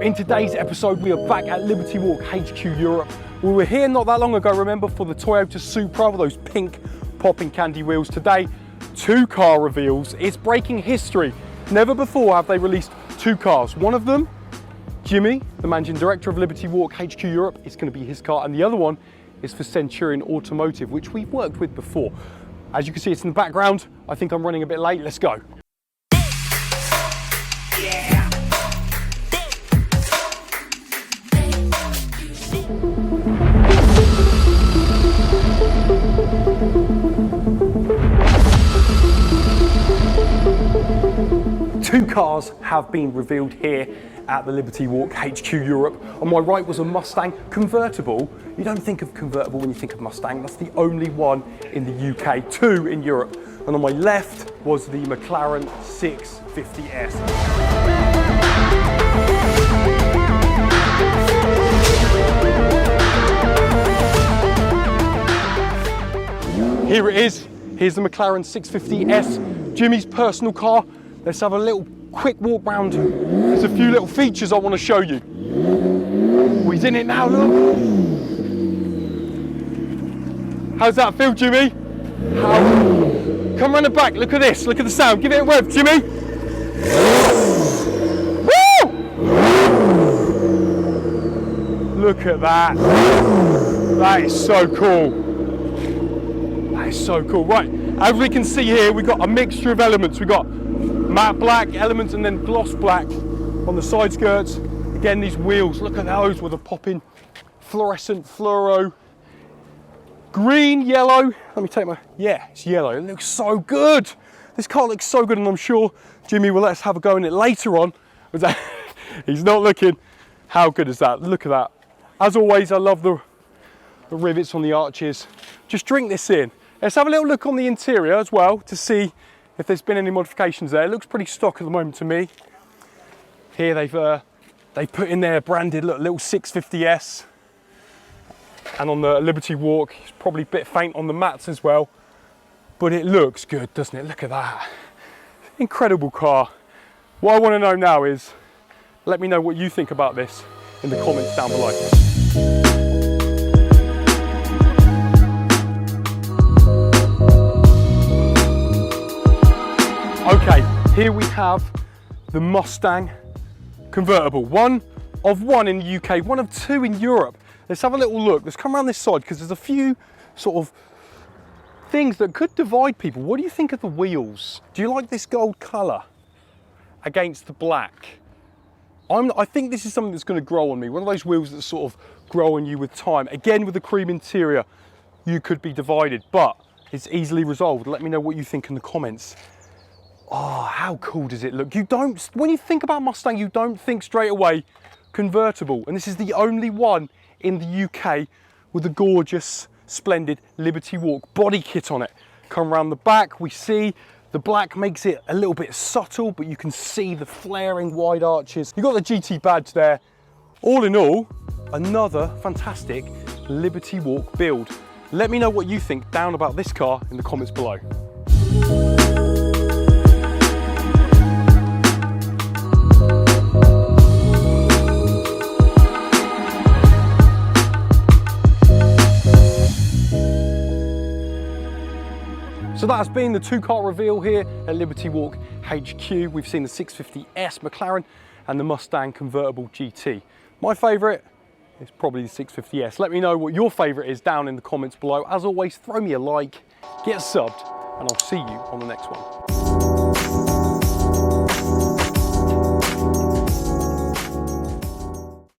In today's episode, we are back at LibertyWalk HQ Europe. We were here not that long ago, remember, for the Toyota Supra with those pink popping candy wheels. Today, two car reveals. It's breaking history. Never before have they released two cars. One of them, Jimmy, the managing director of LibertyWalk HQ Europe, is going to be his car, and the other one is for Centurion Automotive, which we've worked with before. As you can see, it's in the background. I think I'm running a bit late. Let's go. Two cars have been revealed here at the LibertyWalk HQ Europe. On my right was a Mustang Convertible. You don't think of convertible when you think of Mustang. That's the only one in the UK, two in Europe. And on my left was the McLaren 650S. Here it is. Here's the McLaren 650S, Jimmy's personal car. Let's have a little quick walk round. There's a few little features I want to show you. Oh, he's in it now, look. How's that feel, Jimmy? Come round the back, look at this, look at the sound. Give it a rev, Jimmy. Woo! Look at that. That is so cool. That is so cool. Right, as we can see here, we've got a mixture of elements. We've got matte black elements and then gloss black on the side skirts. Again, these wheels, look at those with a popping fluorescent fluoro. Green, yellow. Let me take my, yeah, it's yellow. It looks so good. This car looks so good, and I'm sure Jimmy will let us have a go in it later on. He's not looking. How good is that? Look at that. As always, I love the rivets on the arches. Just drink this in. Let's have a little look on the interior as well to see if there's been any modifications there. It looks pretty stock at the moment to me. Here they've put in their branded little 650S. And on the LibertyWalk, it's probably a bit faint on the mats as well. But it looks good, doesn't it? Look at that. Incredible car. What I want to know now is, let me know what you think about this in the comments down below. Okay, here we have the Mustang Convertible. One of one in the UK, one of two in Europe. Let's have a little look. Let's come around this side because there's a few sort of things that could divide people. What do you think of the wheels? Do you like this gold colour against the black? I think this is something that's going to grow on me. One of those wheels that sort of grow on you with time. Again, with the cream interior, you could be divided, but it's easily resolved. Let me know what you think in the comments. Oh, how cool does it look? When you think about Mustang, you don't think straight away convertible. And this is the only one in the UK with a gorgeous, splendid LibertyWalk body kit on it. Come around the back, we see the black makes it a little bit subtle, but you can see the flaring wide arches. You've got the GT badge there. All in all, another fantastic LibertyWalk build. Let me know what you think down about this car in the comments below. So that has been the two car reveal here at LibertyWalk HQ. We've seen the 650S McLaren and the Mustang Convertible GT. My favourite is probably the 650S. Let me know what your favourite is down in the comments below. As always, throw me a like, get subbed, and I'll see you on the next one.